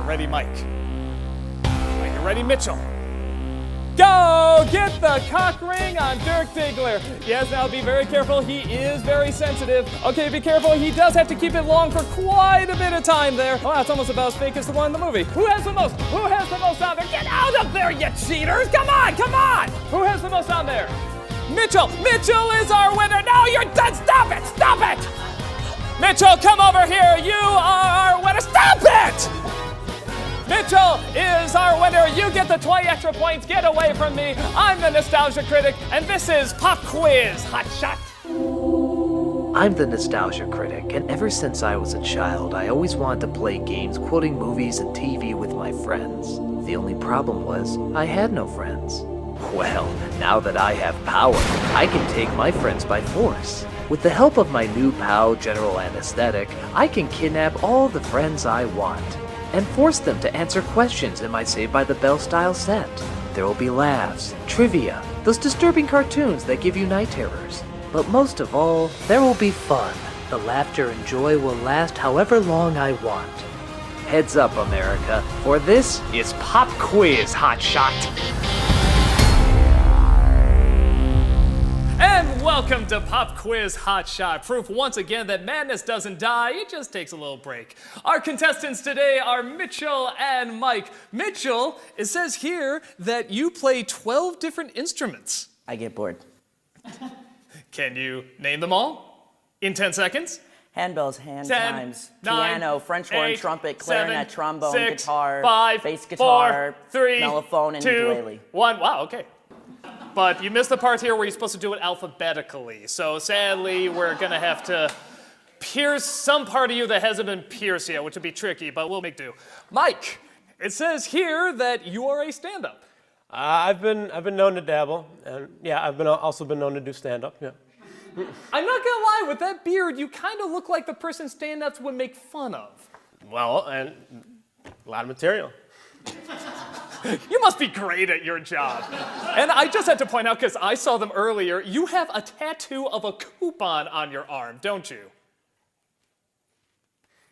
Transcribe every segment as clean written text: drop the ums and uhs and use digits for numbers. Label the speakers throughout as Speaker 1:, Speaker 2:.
Speaker 1: ready, Mike? Are you ready, Mitchell? Go get the cock ring on Dirk Diggler. Yes, now be very careful. He is very sensitive. Okay, be careful. He does have to keep it long for quite a bit of time there. Oh, that's almost about as fake as the one in the movie. Who has the most? Who has the most on there? Get out of there, you cheaters! Come on, come on! Who has the most on there? Mitchell! Mitchell is our winner! No, you're done! Stop it! Stop it! Mitchell, come over here! You are our winner! Stop it! Mitchell is our winner. You get the 20 extra points. Get away from me. I'm the Nostalgia Critic, and this is Pop Quiz Hotshot.
Speaker 2: I'm the Nostalgia Critic, and ever since I was a child, I always wanted to play games quoting movies and TV with my friends. The only problem was, I had no friends. Well, now that I have power, I can take my friends by force. With the help of my new pal, General Anesthetic, I can kidnap all the friends I want and force them to answer questions in my Saved by the Bell style set. There will be laughs, trivia, those disturbing cartoons that give you night terrors. But most of all, there will be fun. The laughter and joy will last however long I want. Heads up, America, for this is Pop Quiz Hotshot.
Speaker 1: And welcome to Pop Quiz Hotshot. Proof once again that madness doesn't die, it just takes a little break. Our contestants today are Mitchell and Mike. Mitchell, it says here that you play 12 different instruments.
Speaker 3: I get bored.
Speaker 1: Can you name them all in 10 seconds?
Speaker 3: Handbells, hand
Speaker 1: 10,
Speaker 3: chimes,
Speaker 1: 9,
Speaker 3: piano, French horn,
Speaker 1: 8,
Speaker 3: trumpet, clarinet,
Speaker 1: 7,
Speaker 3: trombone,
Speaker 1: 6,
Speaker 3: guitar,
Speaker 1: 5,
Speaker 3: bass guitar,
Speaker 1: 4, 3,
Speaker 3: mellophone, and
Speaker 1: 2,
Speaker 3: ukulele.
Speaker 1: 1. Wow, okay. But you missed the part here where you're supposed to do it alphabetically. So sadly, we're gonna have to pierce some part of you that hasn't been pierced yet, which would be tricky, but we'll make do. Mike, it says here that you are a stand-up.
Speaker 4: I've been known to dabble, and yeah, I've also been known to do stand-up. Yeah.
Speaker 1: I'm not gonna lie, with that beard, you kind of look like the person stand-ups would make fun of.
Speaker 4: Well, and a lot of material.
Speaker 1: You must be great at your job. And I just had to point out, because I saw them earlier, you have a tattoo of a coupon on your arm, don't you?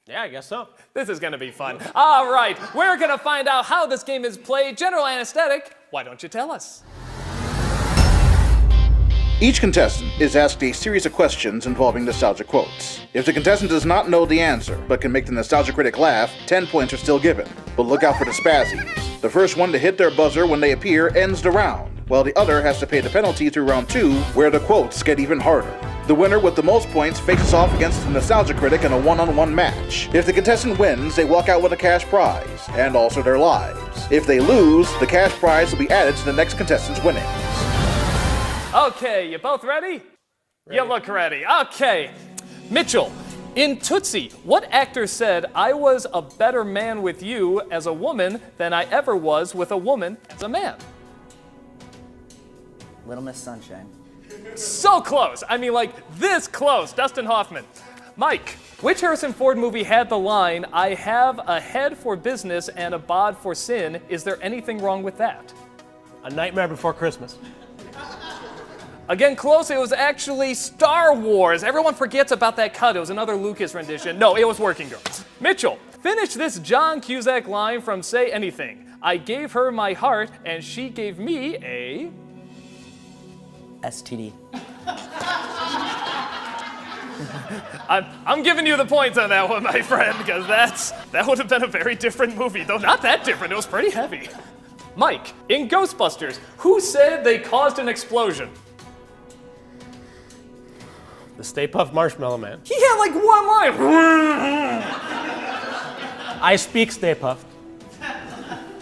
Speaker 4: Yeah, I guess so.
Speaker 1: This is gonna be fun. All right, we're gonna find out how this game is played. General Anesthetic, why don't you tell us?
Speaker 5: Each contestant is asked a series of questions involving nostalgia quotes. If the contestant does not know the answer, but can make the nostalgia critic laugh, 10 points are still given. But look out for the spazzies. The first one to hit their buzzer when they appear ends the round, while the other has to pay the penalty through round 2, where the quotes get even harder. The winner with the most points faces off against the nostalgia critic in a one-on-one match. If the contestant wins, they walk out with a cash prize, and also their lives. If they lose, the cash prize will be added to the next contestant's winnings.
Speaker 1: Okay, you both ready? You look ready. Okay. Mitchell, in Tootsie, what actor said, "I was a better man with you as a woman than I ever was with a woman as a man"?
Speaker 3: Little Miss Sunshine.
Speaker 1: So close. I mean, like, this close. Dustin Hoffman. Mike, which Harrison Ford movie had the line, "I have a head for business and a bod for sin. Is there anything wrong with that"?
Speaker 4: A Nightmare Before Christmas.
Speaker 1: Again, close. It was actually Star Wars. Everyone forgets about that cut. It was another Lucas rendition. No, it was Working Girls. Mitchell, finish this John Cusack line from Say Anything. "I gave her my heart, and she gave me a..."
Speaker 3: STD.
Speaker 1: I'm giving you the points on that one, my friend, because that would have been a very different movie. Though not that different. It was pretty heavy. Mike, in Ghostbusters, who said they caused an explosion?
Speaker 4: The Stay Puft Marshmallow Man.
Speaker 1: He had like one line.
Speaker 4: I speak Stay Puft.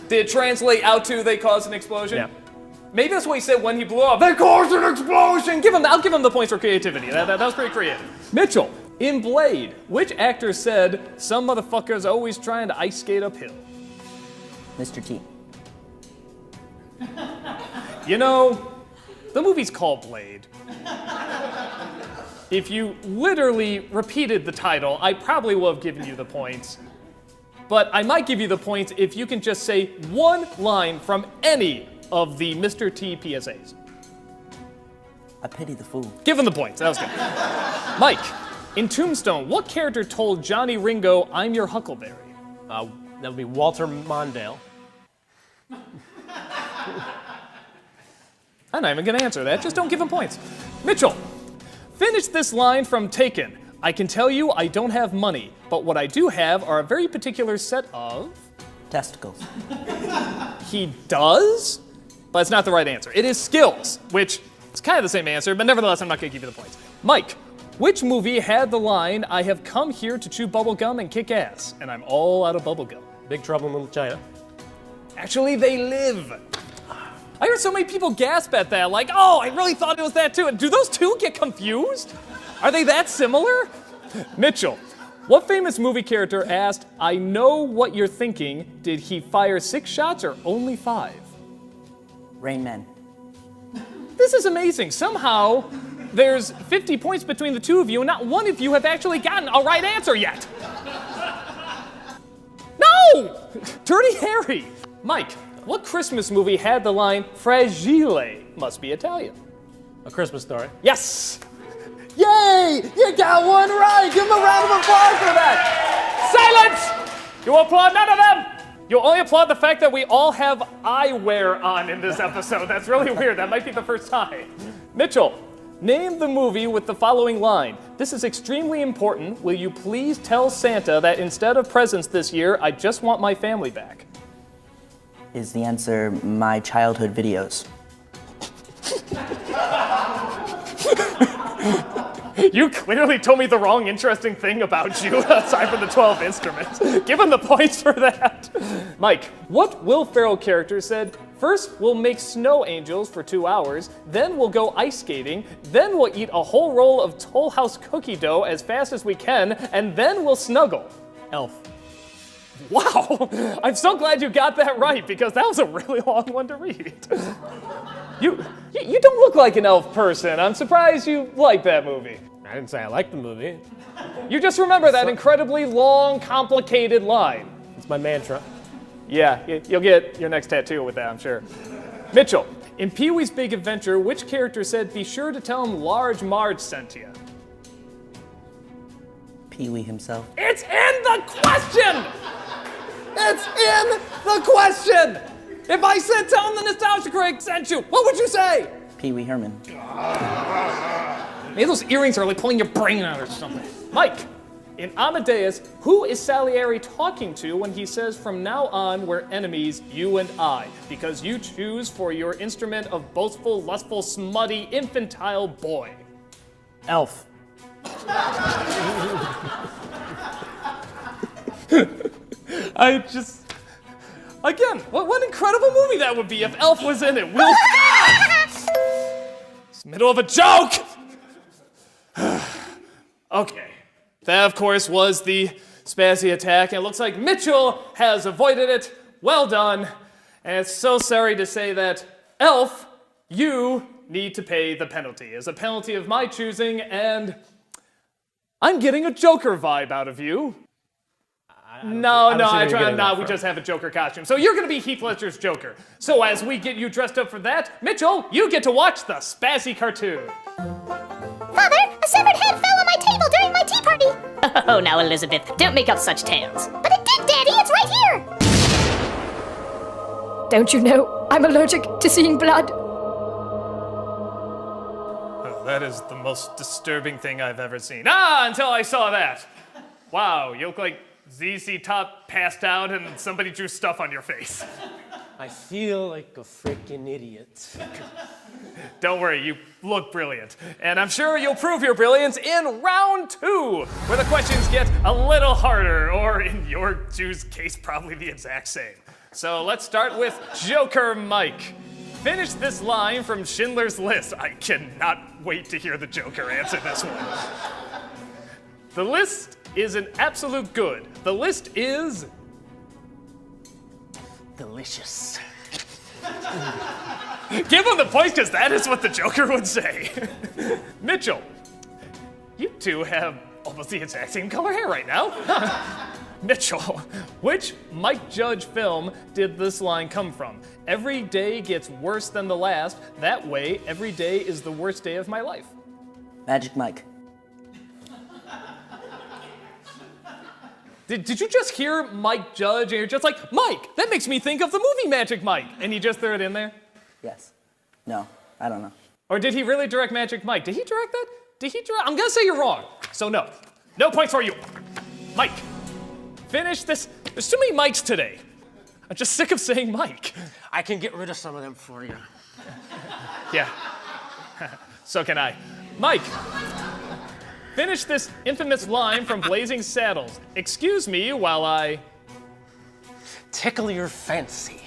Speaker 1: Did it translate out to "they caused an explosion"?
Speaker 4: Yeah.
Speaker 1: Maybe that's what he said when he blew up. "They caused an explosion!" I'll give him the points for creativity. That was pretty creative. Mitchell, in Blade, which actor said, "Some motherfuckers always trying to ice skate uphill"?
Speaker 3: Mr. T.
Speaker 1: You know, the movie's called Blade. If you literally repeated the title, I probably would have given you the points. But I might give you the points if you can just say one line from any of the Mr. T PSAs.
Speaker 3: I pity the fool.
Speaker 1: Give him the points. That was good. Mike, in Tombstone, what character told Johnny Ringo, "I'm your Huckleberry"?
Speaker 4: That would be Walter Mondale.
Speaker 1: I'm not even gonna answer that, just don't give him points. Mitchell, finish this line from Taken. I can tell you I don't have money, but what I do have are a very particular set of...
Speaker 3: Testicles.
Speaker 1: He does? But it's not the right answer. It is skills, which is kind of the same answer, but nevertheless, I'm not gonna give you the points. Mike, which movie had the line, I have come here to chew bubblegum and kick ass, and I'm all out of bubblegum?
Speaker 4: Big Trouble in Little China.
Speaker 1: Actually, They Live. I heard so many people gasp at that, like, oh, I really thought it was that too. Do those two get confused? Are they that similar? Mitchell, what famous movie character asked, I know what you're thinking, did he fire 6 shots or only 5?
Speaker 3: Rain Man.
Speaker 1: This is amazing. Somehow, there's 50 points between the two of you, and not one of you have actually gotten a right answer yet. No! Dirty Harry. Mike, what Christmas movie had the line, Fragile must be Italian?
Speaker 4: A Christmas Story.
Speaker 1: Yes! Yay! You got one right! Give him a round of applause for that! Silence! You will applaud none of them! You'll only applaud the fact that we all have eyewear on in this episode. That's really weird. That might be the first time. Mitchell, name the movie with the following line. This is extremely important. Will you please tell Santa that instead of presents this year, I just want my family back?
Speaker 3: Is the answer my childhood videos?
Speaker 1: You clearly told me the wrong interesting thing about you aside from the 12 instruments. Give him the points for that. Mike, what Will Ferrell character said, first we'll make snow angels for 2 hours, then we'll go ice skating, then we'll eat a whole roll of Toll House cookie dough as fast as we can, and then we'll snuggle?
Speaker 4: Elf.
Speaker 1: Wow, I'm so glad you got that right because that was a really long one to read. You don't look like an elf person. I'm surprised you like that movie.
Speaker 4: I didn't say I liked the movie.
Speaker 1: You just remember that incredibly long, complicated line.
Speaker 4: It's my mantra.
Speaker 1: Yeah, you'll get your next tattoo with that, I'm sure. Mitchell, in Pee-wee's Big Adventure, which character said, be sure to tell him Large Marge sent you?
Speaker 3: Pee-wee himself.
Speaker 1: It's in the question! It's in the question! If I said tell him the Nostalgia Critic sent you, what would you say?
Speaker 3: Pee-wee Herman.
Speaker 1: Maybe those earrings are like pulling your brain out or something. Mike, in Amadeus, who is Salieri talking to when he says, from now on, we're enemies, you and I, because you choose for your instrument of boastful, lustful, smutty, infantile boy?
Speaker 4: Elf.
Speaker 1: Again, what incredible movie that would be if Elf was in it. Will It's middle of a joke! Okay. That, of course, was the Spazzy attack, and it looks like Mitchell has avoided it. Well done. And it's so sorry to say that, Elf, you need to pay the penalty. As a penalty of my choosing, and I'm getting a Joker vibe out of you. We just have a Joker costume. So you're gonna be Heath Ledger's Joker. So as we get you dressed up for that, Mitchell, you get to watch the Spazzy cartoon.
Speaker 6: Father, a severed head fell on my table during my tea party. Oh, now, Elizabeth, don't make up such tales. But it did, Daddy. It's right here.
Speaker 7: Don't you know I'm allergic to seeing blood?
Speaker 1: Oh, that is the most disturbing thing I've ever seen. Until I saw that. Wow, you look like ZZ Top passed out and somebody drew stuff on your face.
Speaker 4: I feel like a freaking idiot.
Speaker 1: Don't worry, you look brilliant. And I'm sure you'll prove your brilliance in round 2, where the questions get a little harder, or in your Jew's case, probably the exact same. So let's start with Joker Mike. Finish this line from Schindler's List. I cannot wait to hear the Joker answer this one. The list is an absolute good. The list is
Speaker 3: Delicious.
Speaker 1: Give him the points, because that is what the Joker would say. Mitchell, you two have almost the exact same color hair right now. Mitchell, which Mike Judge film did this line come from? Every day gets worse than the last. That way, every day is the worst day of my life.
Speaker 3: Magic Mike.
Speaker 1: Did you just hear Mike Judge and you're just like, Mike, that makes me think of the movie Magic Mike, and you just threw it in there?
Speaker 3: Yes. No, I don't know.
Speaker 1: Or did he really direct Magic Mike? Did he direct that? I'm gonna say you're wrong. So no. No points for you. Mike, finish this. There's too many Mikes today. I'm just sick of saying Mike.
Speaker 4: I can get rid of some of them for you.
Speaker 1: Yeah. So can I. Mike, finish this infamous line from Blazing Saddles. Excuse me while I...
Speaker 4: Tickle your fancy.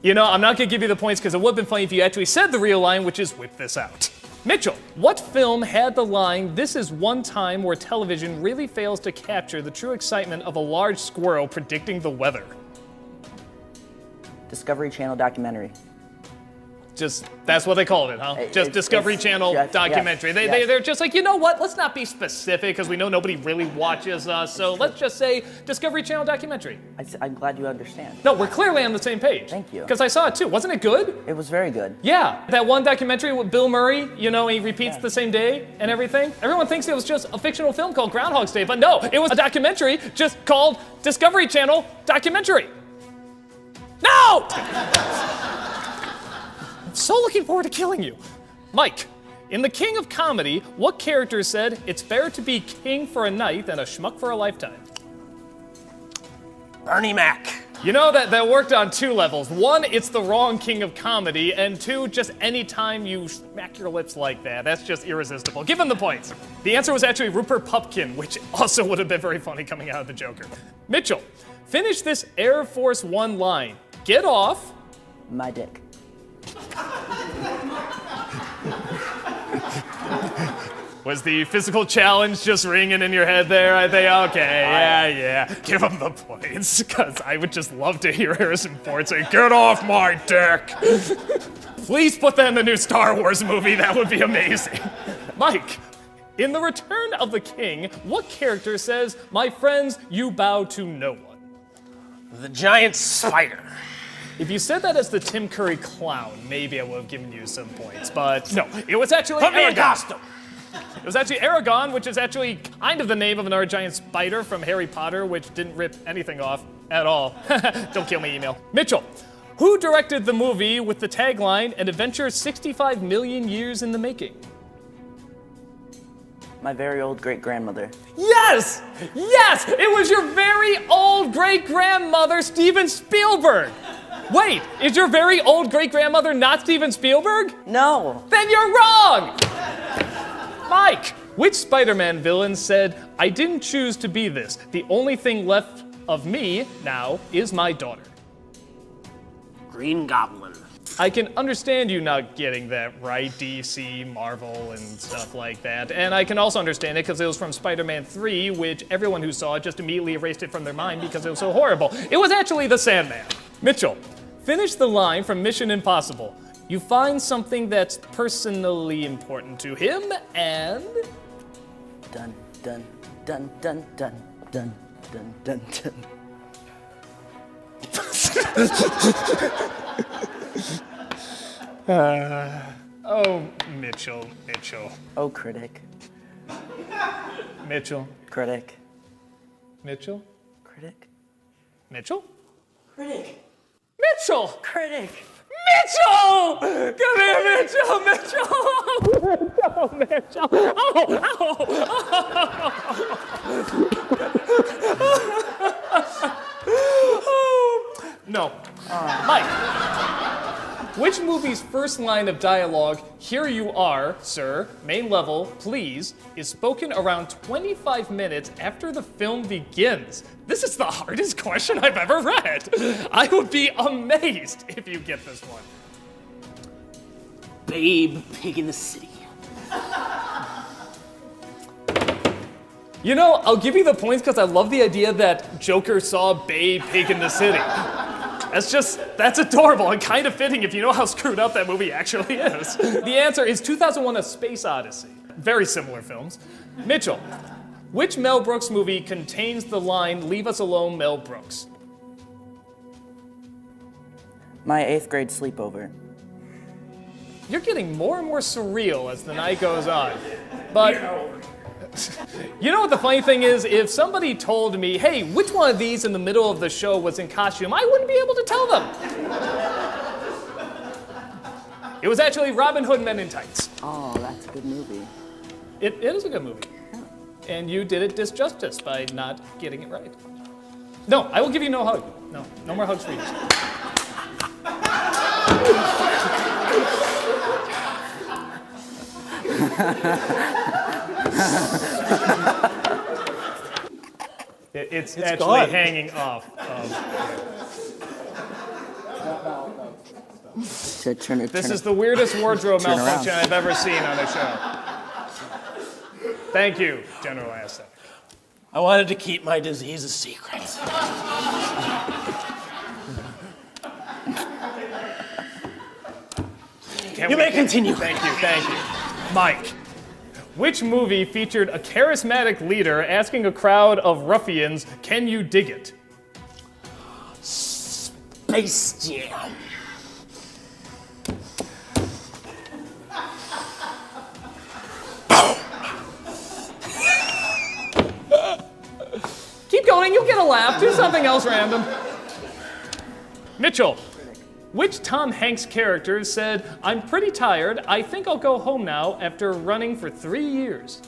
Speaker 1: You know, I'm not gonna give you the points because it would have been funny if you actually said the real line, which is whip this out. Mitchell, what film had the line, "This is one time where television really fails to capture the true excitement of a large squirrel predicting the weather"?
Speaker 3: Discovery Channel documentary.
Speaker 1: Just, that's what they called it, huh? Just Discovery Channel documentary. They're just like, you know what? Let's not be specific because we know nobody really watches us. So let's just say Discovery Channel documentary.
Speaker 3: I'm glad you understand.
Speaker 1: No, we're clearly on the same page.
Speaker 3: Thank you.
Speaker 1: Because I saw it too. Wasn't it good?
Speaker 3: It was very good.
Speaker 1: Yeah. That one documentary with Bill Murray, you know, he repeats the same day and everything. Everyone thinks it was just a fictional film called Groundhog's Day, but no, it was a documentary just called Discovery Channel documentary. No! I'm so looking forward to killing you. Mike, in The King of Comedy, what character said, "It's better to be king for a night than a schmuck for a lifetime"?
Speaker 4: Bernie Mac.
Speaker 1: You know, that worked on two levels. One, it's the wrong King of Comedy, and two, just any time you smack your lips like that, that's just irresistible. Give him the points. The answer was actually Rupert Pupkin, which also would have been very funny coming out of the Joker. Mitchell, finish this Air Force One line. Get off.
Speaker 3: My dick.
Speaker 1: Was the physical challenge just ringing in your head there? I think, okay, yeah. Give him the points, because I would just love to hear Harrison Ford say, "Get off my dick." Please put that in the new Star Wars movie, that would be amazing. Mike, in The Return of the King, what character says, "My friends, you bow to no one"?
Speaker 4: The giant spider.
Speaker 1: If you said that as the Tim Curry clown, maybe I would have given you some points, but no, it was actually
Speaker 4: Put me in
Speaker 1: Aragon.
Speaker 4: costume.
Speaker 1: It was actually Aragon, which is actually kind of the name of another giant spider from Harry Potter, which didn't rip anything off at all. Don't kill me, email. Mitchell, who directed the movie with the tagline, "An adventure 65 million years in the making"?
Speaker 3: My very old great-grandmother.
Speaker 1: Yes! Yes! It was your very old great-grandmother, Steven Spielberg! Wait, is your very old great-grandmother not Steven Spielberg?
Speaker 3: No!
Speaker 1: Then you're wrong! Mike, which Spider-Man villain said, "I didn't choose to be this. The only thing left of me now is my daughter"?
Speaker 4: Green Goblin.
Speaker 1: I can understand you not getting that right, DC, Marvel, and stuff like that. And I can also understand it because it was from Spider-Man 3, which everyone who saw it just immediately erased it from their mind because it was so horrible. It was actually the Sandman. Mitchell, finish the line from Mission Impossible. You find something that's personally important to him, and...
Speaker 3: Dun, dun, dun, dun, dun, dun, dun, dun, dun.
Speaker 1: Oh, Mitchell.
Speaker 3: Oh, critic.
Speaker 1: Mitchell.
Speaker 3: Critic.
Speaker 1: Mitchell?
Speaker 3: Critic.
Speaker 1: Mitchell?
Speaker 3: Critic.
Speaker 1: Mitchell!
Speaker 3: Critic.
Speaker 1: Mitchell! Come here, Mitchell! Mitchell! Oh! No. Mike, which movie's first line of dialogue, "Here you are, sir, main level, please," is spoken around 25 minutes after the film begins? This is the hardest question I've ever read. I would be amazed if you get this one.
Speaker 4: Babe, pig in the city.
Speaker 1: You know, I'll give you the points because I love the idea that Joker saw Babe Pig in the City. That's adorable and kind of fitting if you know how screwed up that movie actually is. The answer is 2001: A Space Odyssey. Very similar films. Mitchell, which Mel Brooks movie contains the line, "Leave us alone, Mel Brooks"?
Speaker 3: My 8th grade sleepover.
Speaker 1: You're getting more and more surreal as the night goes on. But You know what the funny thing is? If somebody told me, hey, which one of these in the middle of the show was in costume, I wouldn't be able to tell them. It was actually Robin Hood Men in Tights.
Speaker 3: Oh, that's a good movie.
Speaker 1: It is a good movie. And you did it disjustice by not getting it right. No, I will give you no hug. No more hugs for you. It's actually
Speaker 4: gone.
Speaker 1: hanging off. This is the weirdest wardrobe malfunction I've ever seen on a show. Thank you, General Asset.
Speaker 4: I wanted to keep my disease a secret. You may continue.
Speaker 1: Thank you. Mike, which movie featured a charismatic leader asking a crowd of ruffians, can you dig it?
Speaker 4: Space Jam.
Speaker 1: Keep going, you'll get a laugh. Do something else random. Mitchell, which Tom Hanks character said, I'm pretty tired, I think I'll go home now after running for 3 years?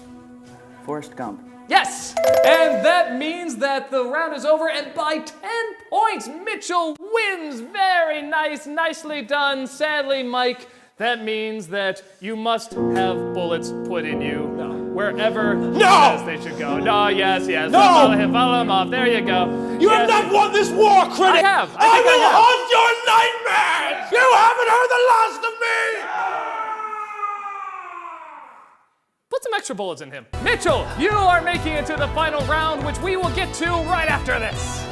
Speaker 3: Forrest Gump.
Speaker 1: Yes! And that means that the round is over, and by 10 points, Mitchell wins. Very nice, nicely done. Sadly, Mike, that means that you must have bullets put in you wherever he says they should go. No, yes.
Speaker 4: No!
Speaker 1: Follow him off. There you go.
Speaker 4: You have not won this war, critic!
Speaker 1: I have.
Speaker 4: I will haunt your nightmares! You haven't heard the last of me!
Speaker 1: Put some extra bullets in him. Mitchell, you are making it to the final round, which we will get to right after this.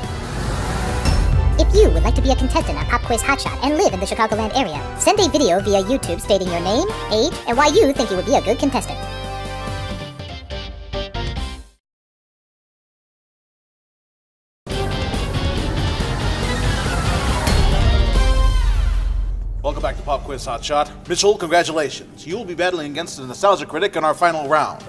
Speaker 6: If you would like to be a contestant on Pop Quiz Hotshot and live in the Chicagoland area, send a video via YouTube stating your name, age, and why you think you would be a good contestant.
Speaker 5: Welcome back to Pop Quiz Hotshot. Mitchell, congratulations. You will be battling against the Nostalgia Critic in our final round.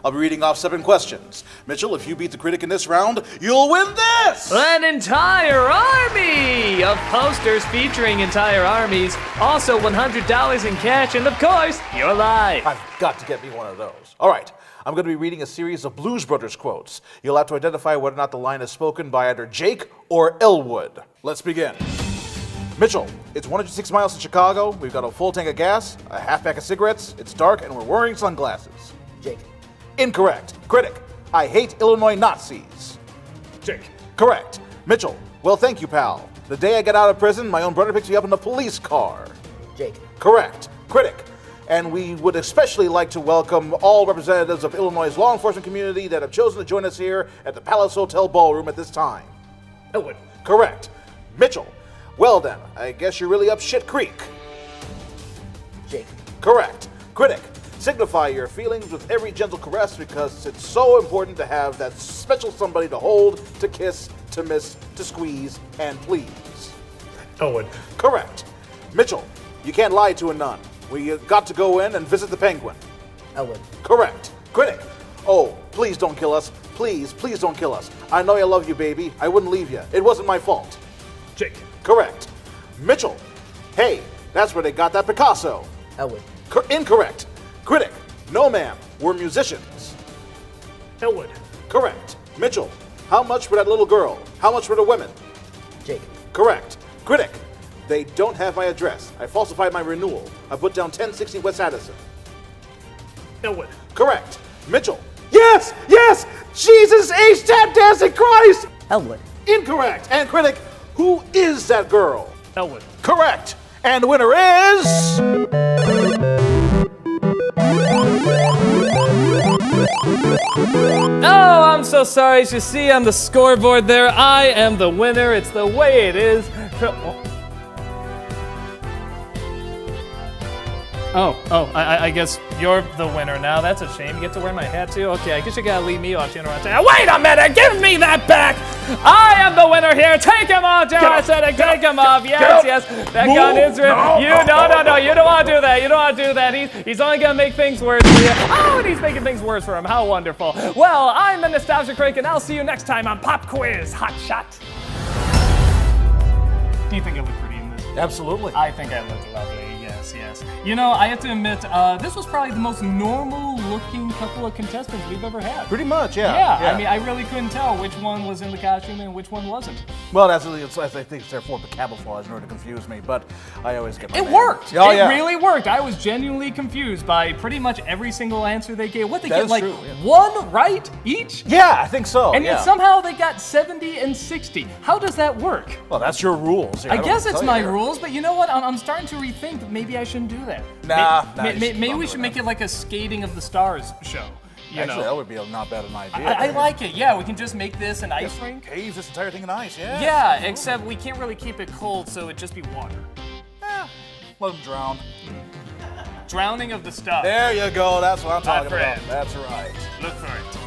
Speaker 5: I'll be reading off 7 questions. Mitchell, if you beat the critic in this round, you'll win this!
Speaker 1: An entire army of posters featuring entire armies, also $100 in cash, and of course, your life.
Speaker 5: I've got to get me one of those. All right, I'm going to be reading a series of Blues Brothers quotes. You'll have to identify whether or not the line is spoken by either Jake or Elwood. Let's begin. Mitchell, it's 106 miles to Chicago. We've got a full tank of gas, a half pack of cigarettes, it's dark, and we're wearing sunglasses.
Speaker 3: Jake.
Speaker 5: Incorrect. Critic, I hate Illinois Nazis.
Speaker 1: Jake.
Speaker 5: Correct. Mitchell, well, thank you, pal. The day I get out of prison, my own brother picks me up in the police car.
Speaker 3: Jake.
Speaker 5: Correct. Critic, and we would especially like to welcome all representatives of Illinois' law enforcement community that have chosen to join us here at the Palace Hotel Ballroom at this time.
Speaker 1: Elwood.
Speaker 5: Correct. Mitchell, well then, I guess you're really up shit creek.
Speaker 3: Jake.
Speaker 5: Correct. Critic, signify your feelings with every gentle caress because it's so important to have that special somebody to hold, to kiss, to miss, to squeeze, and please.
Speaker 1: Elwood.
Speaker 5: Correct. Mitchell, you can't lie to a nun. We got to go in and visit the penguin.
Speaker 3: Elwood.
Speaker 5: Correct. Critic, oh, please don't kill us. Please don't kill us. I know I love you, baby. I wouldn't leave you. It wasn't my fault.
Speaker 1: Jake.
Speaker 5: Correct. Mitchell, hey, that's where they got that Picasso.
Speaker 3: Elwood.
Speaker 5: Incorrect. Critic, no ma'am, we're musicians.
Speaker 1: Elwood.
Speaker 5: Correct. Mitchell, how much for that little girl? How much for the women?
Speaker 3: Jake.
Speaker 5: Correct. Critic, they don't have my address. I falsified my renewal. I put down 1060 West Addison.
Speaker 1: Elwood.
Speaker 5: Correct. Mitchell, yes! Jesus H. Tap Dancing Christ!
Speaker 3: Elwood.
Speaker 5: Incorrect. And critic, who is that girl?
Speaker 1: Elwood.
Speaker 5: Correct. And the winner is...
Speaker 1: Oh, I'm so sorry. As you see on the scoreboard there, I am the winner. It's the way it is. I guess you're the winner now. That's a shame. You get to wear my hat too? Okay, I guess you gotta leave me off. Wait a minute! Give me that back! I am the winner! winner here. Take him off, Joe. Take him off. Yes. That gun is real. No, you don't want to do that. You don't want to do that. He's only going to make things worse for you. Oh, and he's making things worse for him. How wonderful. Well, I'm the Nostalgia Critic, and I'll see you next time on Pop Quiz Hotshot. Do you think I look pretty in this?
Speaker 8: Absolutely.
Speaker 1: I think I look lovely. Yes. You know, I have to admit, this was probably the most normal-looking couple of contestants we've ever had.
Speaker 8: Pretty much, yeah.
Speaker 1: Yeah, I mean, I really couldn't tell which one was in the costume and which one wasn't.
Speaker 8: Well, I think it's there for camouflage in order to confuse me, but I always get my
Speaker 1: It
Speaker 8: name.
Speaker 1: worked.
Speaker 8: Oh,
Speaker 1: It really worked. I was genuinely confused by pretty much every single answer they gave. What, they
Speaker 8: That
Speaker 1: get
Speaker 8: is
Speaker 1: like
Speaker 8: true, yeah.
Speaker 1: one right each?
Speaker 8: Yeah, I think so.
Speaker 1: And yet somehow they got 70 and 60. How does that work?
Speaker 8: Well, that's your rules.
Speaker 1: I guess it's my rules, but you know what? I'm starting to rethink that maybe I shouldn't do that. Maybe we should make it like a Skating of the Stars show.
Speaker 8: Actually, that would be not bad an idea.
Speaker 1: I like it. Yeah, we can just make this an ice rink.
Speaker 8: Cave this entire thing in ice, yeah.
Speaker 1: Yeah, except we can't really keep it cold, so it'd just be water.
Speaker 8: Let them drown.
Speaker 1: Drowning of the stuff.
Speaker 8: There you go. That's what I'm talking
Speaker 1: friend.
Speaker 8: about. That's right.
Speaker 1: Look for it.